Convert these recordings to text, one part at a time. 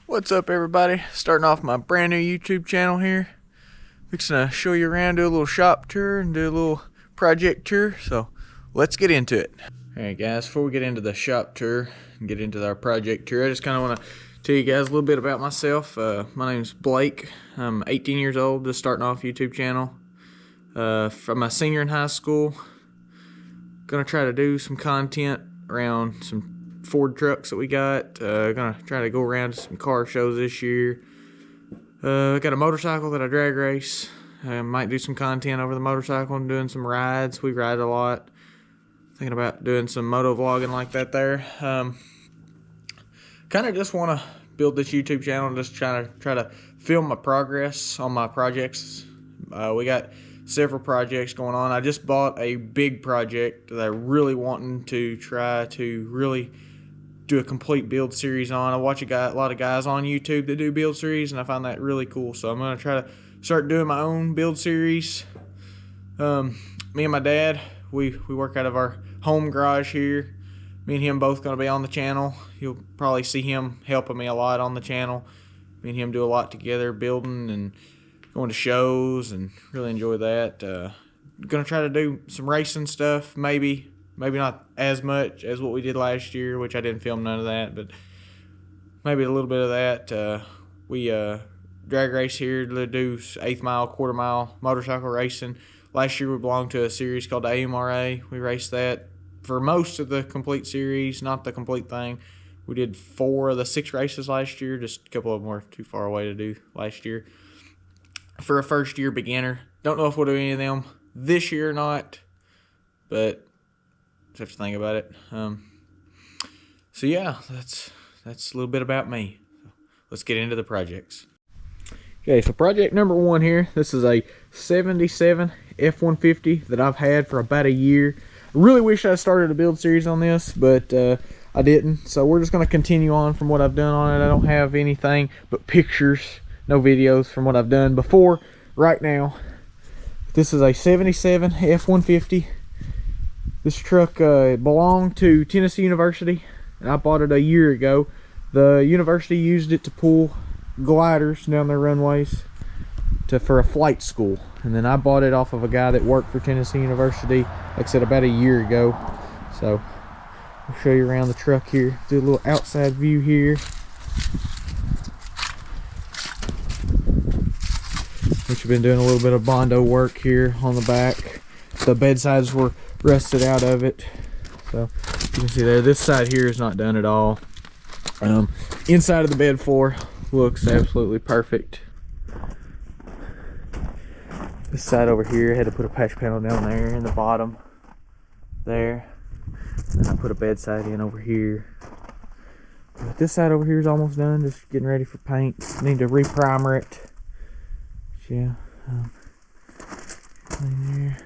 What's up, everybody? Starting off my brand new YouTube channel here. Fixing to show you around, do a little shop tour and do a little project tour. So let's get into it. Alright guys, before we get into the shop tour and get into our project tour, I just kind of want to tell you guys a little bit about myself. My name's Blake. I'm 18 years old, just starting off a YouTube channel. I'm a senior in high school. Gonna try to do some content around some Ford trucks that we got. Gonna try to go around to some car shows this year. I got a motorcycle that I drag race. I might do some content over the motorcycle and doing some rides. We ride a lot. Thinking about doing some moto vlogging like that there. Kind of just want to build this YouTube channel, just try to film my progress on my projects. We got several projects going on. I just bought a big project that I'm really wanting to try to really do a complete build series on. I watch a lot of guys on YouTube that do build series, and I find that really cool. So I'm gonna try to start doing my own build series. Me and my dad, we work out of our home garage here. Me and him both gonna be on the channel. You'll probably see him helping me a lot on the channel. Me and him do a lot together, building and going to shows, and really enjoy that. Gonna try to do some racing stuff, maybe not as much as what we did last year, which I didn't film none of that, but maybe a little bit of that. We drag race here to do 1/8 mile, quarter mile motorcycle racing. Last year we belonged to a series called the AMRA. We raced that for most of the complete series, not the complete thing. We did 4 of the 6 races last year. Just a couple of them were too far away to do last year. For a first year beginner, don't know if we'll do any of them this year or not, but just have to think about it. So yeah, that's a little bit about me. Let's get into the projects. Okay, so project number 1 here. This is a 77 F-150 that I've had for about a year. I really wish I started a build series on this, but I didn't. So we're just going to continue on from what I've done on it. I don't have anything but pictures, no videos from what I've done before right now. This is a 77 F-150. This truck belonged to Tennessee University, and I bought it a year ago. The university used it to pull gliders down their runways for a flight school, and then I bought it off of a guy that worked for Tennessee University, like I said, about a year ago. So I'll show you around the truck here, do a little outside view here. Which we've been doing a little bit of Bondo work here on the back. The bed sides were rusted out of it, so you can see there, this side here is not done at all. Inside of the bed floor looks absolutely perfect. This side over here, I had to put a patch panel down there in the bottom there, and I put a bed side in over here. But this side over here is almost done, just getting ready for paint. Need to re-primer it. Yeah, there.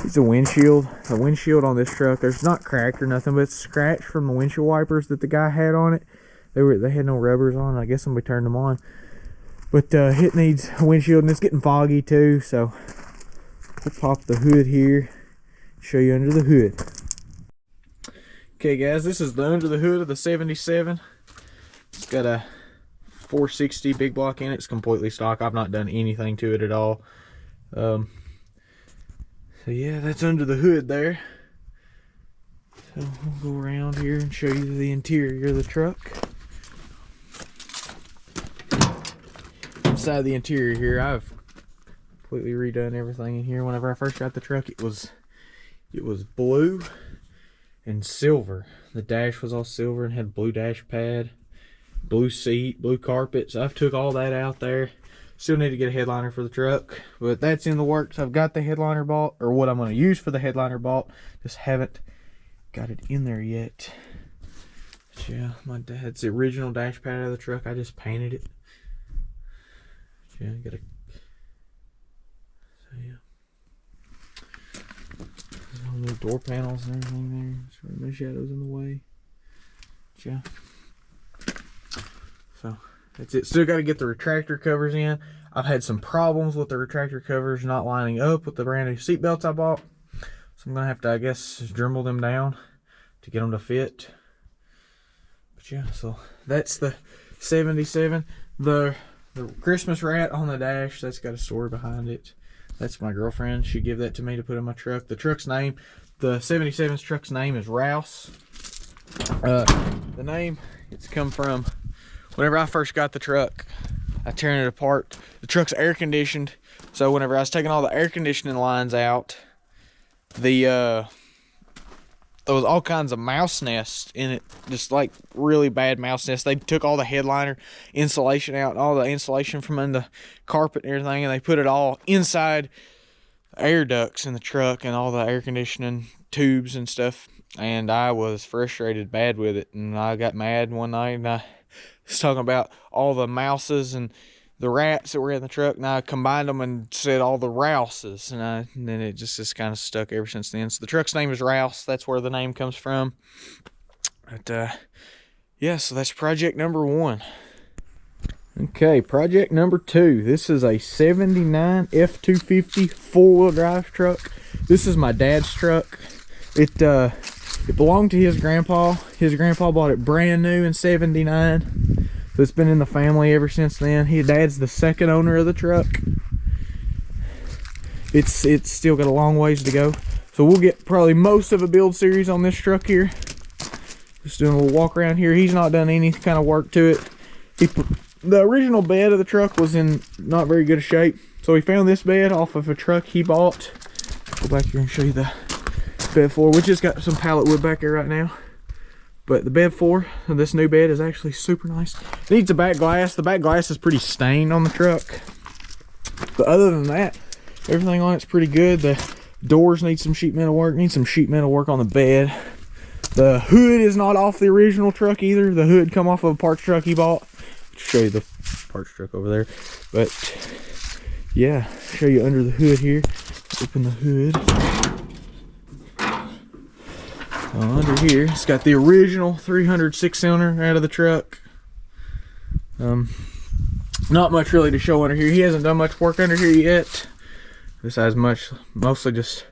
It's a windshield. The windshield on this truck, there's not cracked or nothing, but it's scratched from the windshield wipers that the guy had on it. They had no rubbers on. I guess somebody turned them on. But it needs a windshield, and it's getting foggy too. So we'll pop the hood here, show you under the hood. Okay, guys, this is the under the hood of the 77. It's got a 460 big block in it. It's completely stock. I've not done anything to it at all. So yeah, that's under the hood there. So we'll go around here and show you the interior of the truck. Inside the interior here, I've completely redone everything in here. Whenever I first got the truck, it was blue and silver. The dash was all silver and had blue dash pad, blue seat, blue carpet. So I've took all that out there. Still need to get a headliner for the truck, but that's in the works. I've got the headliner bought, or what I'm going to use for the headliner bought. Just haven't got it in there yet. But yeah, my dad's the original dash pad of the truck. I just painted it. Yeah, got a. So yeah, there's all the door panels and everything there. Sort of no shadows in the way. But yeah. So that's it. Still got to get the retractor covers in. I've had some problems with the retractor covers not lining up with the brand new seat belts I bought. So I'm going to have to, I guess, Dremel them down to get them to fit. But yeah, so that's the 77. The Christmas rat on the dash, that's got a story behind it. That's my girlfriend. She gave that to me to put in my truck. The truck's name, the 77's truck's name is Rouse. The name, it's come from whenever I first got the truck, I turned it apart. The truck's air conditioned, so whenever I was taking all the air conditioning lines out, there was all kinds of mouse nests in it, just like really bad mouse nests. They took all the headliner insulation out, all the insulation from under the carpet and everything, and they put it all inside air ducts in the truck and all the air conditioning tubes and stuff. And I was frustrated bad with it, and I got mad one night, and I was talking about all the mouses and the rats that were in the truck, and I combined them and said all the Rouses, and then it just kind of stuck ever since then. So the truck's name is Rouse. That's where the name comes from. But yeah, so that's project number 1. Okay, project number 2. This is a 79 F250 4-wheel drive truck. This is my dad's truck. It belonged to his grandpa. His grandpa bought it brand new in 79. So it's been in the family ever since then. His dad's the second owner of the truck. It's still got a long ways to go. So we'll get probably most of a build series on this truck here. Just doing a little walk around here. He's not done any kind of work to it. The original bed of the truck was in not very good shape. So he found this bed off of a truck he bought. Go back here and show you the bed floor. We just got some pallet wood back there right now. But the bed floor of this new bed is actually super nice. It needs a back glass. The back glass is pretty stained on the truck. But other than that, everything on it's pretty good. The doors need some sheet metal work. Need some sheet metal work on the bed. The hood is not off the original truck either. The hood come off of a parts truck he bought. I'll show you the parts truck over there. But yeah, show you under the hood here. Open the hood. Under here, it's got the original 300 6-cylinder out of the truck. Not much really to show under here. He hasn't done much work under here yet. Besides mostly just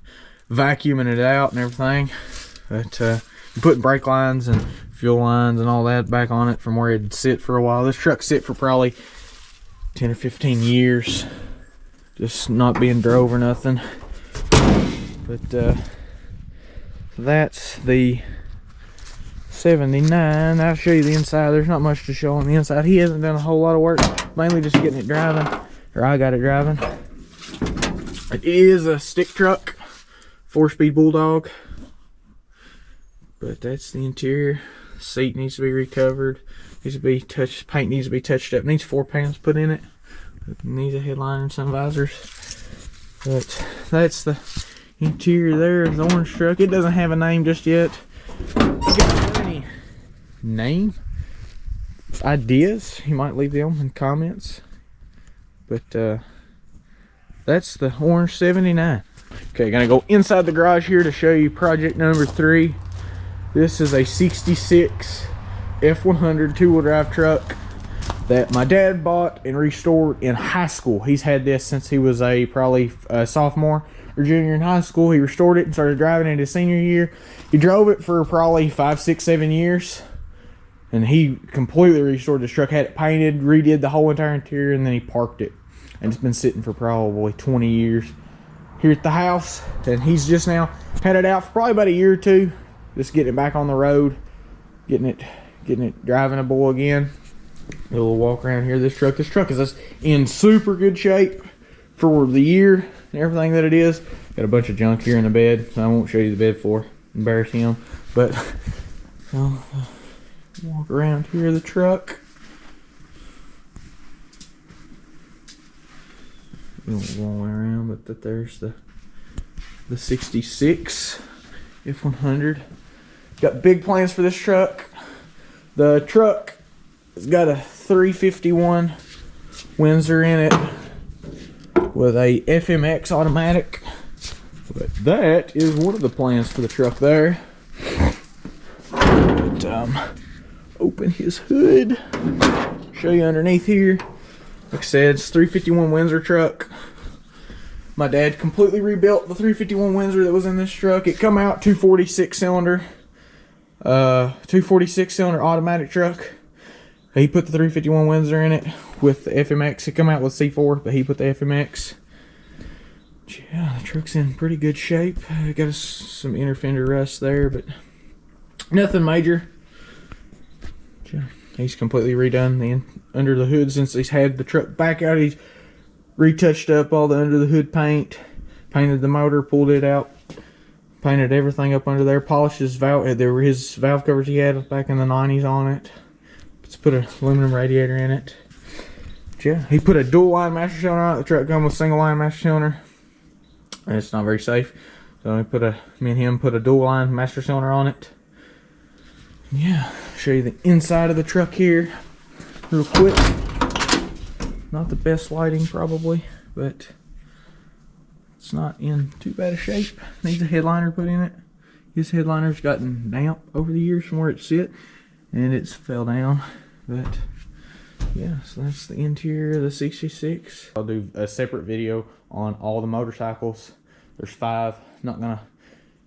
vacuuming it out and everything. But putting brake lines and fuel lines and all that back on it from where it'd sit for a while. This truck sit for probably 10 or 15 years. Just not being drove or nothing. But that's the 79. I'll show you the inside. There's not much to show on the inside. He hasn't done a whole lot of work, mainly just getting it driving, or I got it driving. It is a stick truck, 4-speed Bulldog. But that's the interior. Seat needs to be recovered. Needs to be touched. Paint needs to be touched up. Needs 4 panels put in it. It needs a headliner and sun visors. But that's the interior there of the orange truck. It doesn't have a name just yet. If you guys have any name ideas, you might leave them in comments. But that's the orange 79. Okay, gonna go inside the garage here to show you project number 3. This is a 66 F100 2-wheel drive truck that my dad bought and restored in high school. He's had this since he was probably a sophomore or junior in high school. He restored it and started driving it in his senior year. He drove it for probably 5, 6, 7 years, and he completely restored this truck. Had it painted, redid the whole entire interior, and then he parked it. And it's been sitting for probably 20 years here at the house. And he's just now had it out for probably about a year or 2, just getting it back on the road, getting it driving a boy again. A little walk around here. This truck is in super good shape for the year and everything that it is. Got a bunch of junk here in the bed, so I won't show you the bed floor, embarrass him. But I'll walk around here the truck. A long way around, but there's the 66 F100. Got big plans for this truck. The truck has got a 351 Windsor in it with a FMX automatic. But that is one of the plans for the truck there. But, open his hood, show you underneath here. Like I said, it's a 351 Windsor truck. My dad completely rebuilt the 351 Windsor that was in this truck. It come out 246 cylinder. 246 cylinder automatic truck. He put the 351 Windsor in it with the FMX. It come out with C4, but he put the FMX. Yeah, the truck's in pretty good shape. Got some inner fender rust there, but nothing major. Yeah, he's completely redone the under the hood since he's had the truck back out. He's retouched up all the under the hood paint, painted the motor, pulled it out, painted everything up under there, polished his valve. There were his valve covers he had back in the 90s on it. Let's put an aluminum radiator in it. Yeah, he put a dual line master cylinder on it. The truck comes with single line master cylinder, and it's not very safe. So me and him put a dual line master cylinder on it. Yeah, show you the inside of the truck here real quick. Not the best lighting probably, but it's not in too bad a shape. Needs a headliner put in it. His headliner's gotten damp over the years from where it sit, and it's fell down. But yeah, so that's the interior of the 66. I'll do a separate video on all the motorcycles. There's 5. Not gonna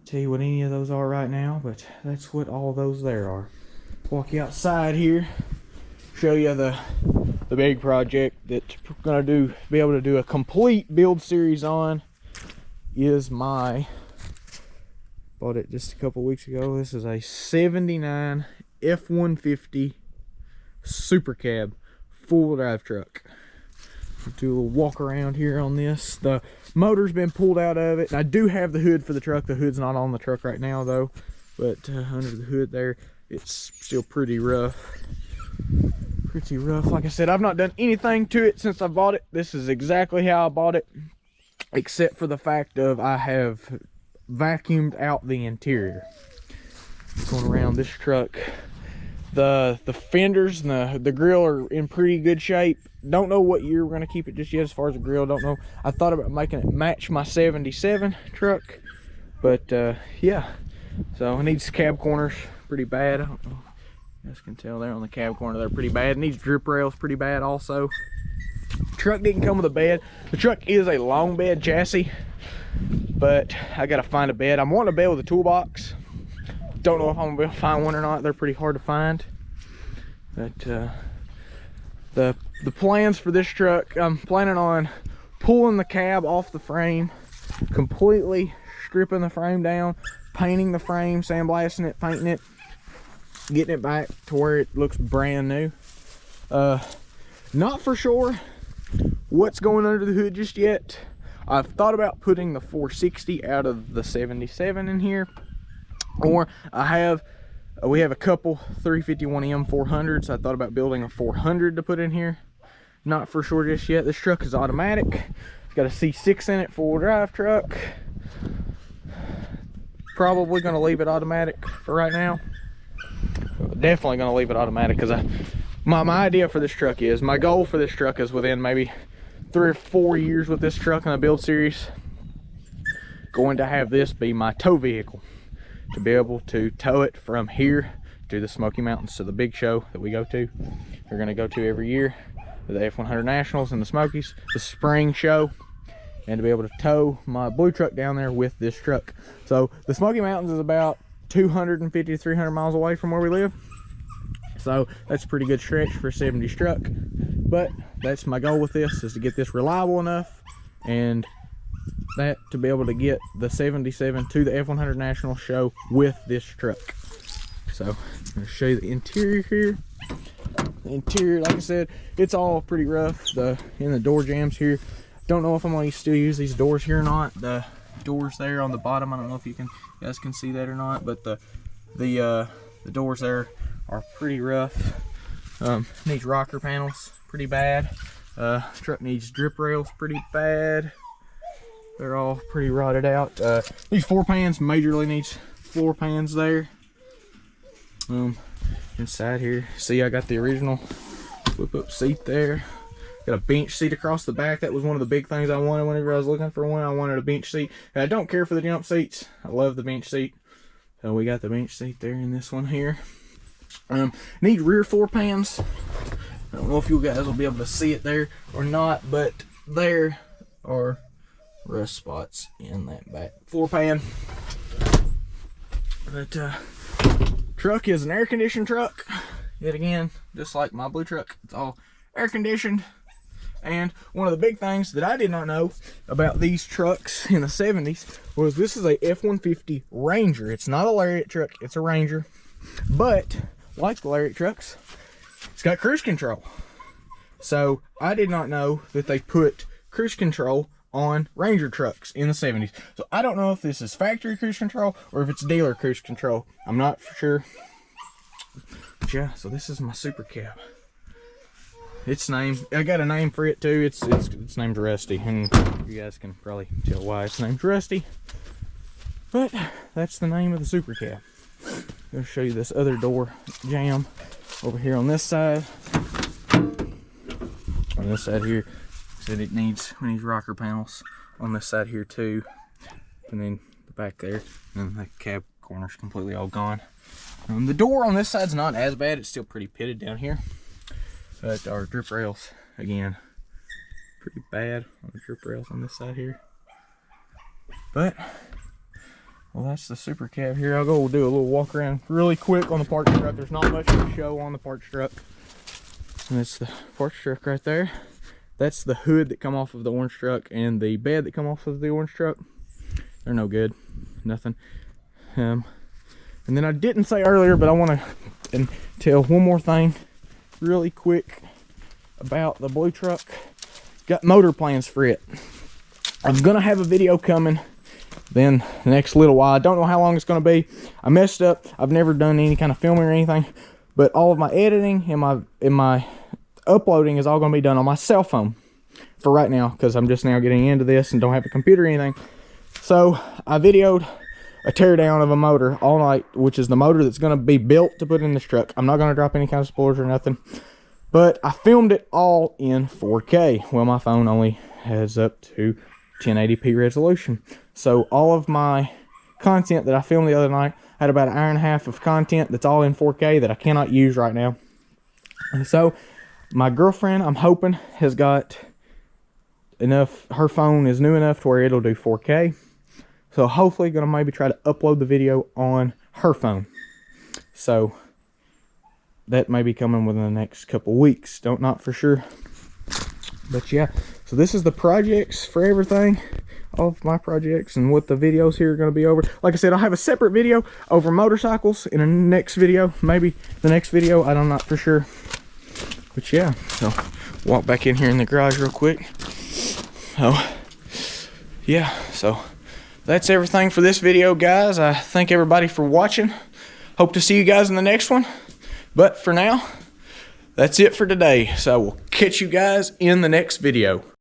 tell you what any of those are right now, but that's what all those there are. Walk you outside here, show you the big project that we're gonna be able to do a complete build series on. Is bought it just a couple weeks ago. This is a 79 F-150 Super Cab full drive truck. Do a little walk around here on this. The motor's been pulled out of it. I do have the hood for the truck. The hood's not on the truck right now though, but under the hood there, it's still pretty rough. Pretty rough. Like I said, I've not done anything to it since I bought it. This is exactly how I bought it, except for the fact of I have vacuumed out the interior. Going around this truck, the fenders and the grill are in pretty good shape. Don't know what year we're going to keep it just yet as far as the grill. Don't know. I thought about making it match my 77 truck, but yeah. So it needs cab corners pretty bad. I don't know, you guys can tell there on the cab corner they're pretty bad. It needs drip rails pretty bad also. Truck didn't come with a bed. The truck is a long bed chassis, but I gotta find a bed. I'm wanting a bed with a toolbox. Don't know if I'm gonna be able to find one or not. They're pretty hard to find. But the plans for this truck, I'm planning on pulling the cab off the frame, completely stripping the frame down, painting the frame, sandblasting it, painting it, getting it back to where it looks brand new. Not for sure what's going under the hood just yet. I've thought about putting the 460 out of the 77 in here, or we have a couple 351M 400s. I thought about building a 400 to put in here. Not for sure just yet. This truck is automatic. It's got a C6 in it, full drive truck. Probably going to leave it automatic for right now. Definitely going to leave it automatic because my idea for this truck is, my goal for this truck is within maybe 3 or 4 years with this truck in a build series, going to have this be my tow vehicle, to be able to tow it from here to the Smoky Mountains, to the big show that we go to. We're going to go to every year, the F100 Nationals in the Smokies, the spring show, and to be able to tow my blue truck down there with this truck. So the Smoky Mountains is about 250 to 300 miles away from where we live. So that's a pretty good stretch for a 70s truck. But that's my goal with this, is to get this reliable enough, and that to be able to get the 77 to the F100 National show with this truck. So I'm going to show you the interior here. The interior, like I said, it's all pretty rough. In the door jambs here, don't know if I'm going to still use these doors here or not. The doors there on the bottom, I don't know if you guys can see that or not, but the doors there are pretty rough. Needs rocker panels pretty bad. Truck needs drip rails pretty bad. They're all pretty rotted out. These floor pans, majorly needs floor pans there. Inside here, see, I got the original flip up seat there. Got a bench seat across the back. That was one of the big things I wanted whenever I was looking for one. I wanted a bench seat. And I don't care for the jump seats. I love the bench seat. So we got the bench seat there in this one here. Need rear floor pans. I don't know if you guys will be able to see it there or not, but there are rust spots in that back floor pan. But Truck is an air conditioned truck. Yet again, just like my blue truck, it's all air conditioned. And one of the big things that I did not know about these trucks in the 70s was this is a F-150 Ranger. It's not a Lariat truck, it's a Ranger. But, like the Lariat trucks, it's got cruise control. So, I did not know that they put cruise control on Ranger trucks in the 70s. So, I don't know if this is factory cruise control or if it's dealer cruise control. I'm not for sure. But yeah, so this is my Super Cab. Its name, I got a name for it too. It's named Rusty, and you guys can probably tell why it's named Rusty. But that's the name of the Super Cab. I'll show you this other door jamb over here on this side. On this side here, said we need rocker panels on this side here too, and then the back there, and the cab corner's completely all gone. The door on this side's not as bad. It's still pretty pitted down here. But our drip rails, again, pretty bad on the drip rails on this side here. But, well, that's the Super Cab here. I'll go do a little walk around really quick on the parts truck. There's not much to show on the parts truck. And that's the parts truck right there. That's the hood that come off of the orange truck and the bed that come off of the orange truck. They're no good, nothing. And then I didn't say earlier, but I want to tell one more thing really quick about the blue truck. Got motor plans for it. I'm gonna have a video coming then the next little while. I don't know how long it's gonna be. I messed up. I've never done any kind of filming or anything, but all of my editing and my uploading is all gonna be done on my cell phone for right now, because I'm just now getting into this and don't have a computer or anything. So I videoed a teardown of a motor all night, which is the motor that's going to be built to put in this truck. I'm not going to drop any kind of spoilers or nothing, but I filmed it all in 4K. Well, my phone only has up to 1080p resolution. So all of my content that I filmed the other night, I had about an hour and a half of content that's all in 4K that I cannot use right now. And so my girlfriend, I'm hoping, has got enough, her phone is new enough to where it'll do 4K. So hopefully gonna maybe try to upload the video on her phone. So that may be coming within the next couple weeks. Not for sure. But yeah, so this is the projects for everything. All of my projects and what the videos here are gonna be over. Like I said, I'll have a separate video over motorcycles in a next video. Maybe the next video, I'm not for sure. But yeah, so walk back in here in the garage real quick. Oh, yeah, so that's everything for this video, guys. I thank everybody for watching. Hope to see you guys in the next one. But for now, that's it for today. So we'll catch you guys in the next video.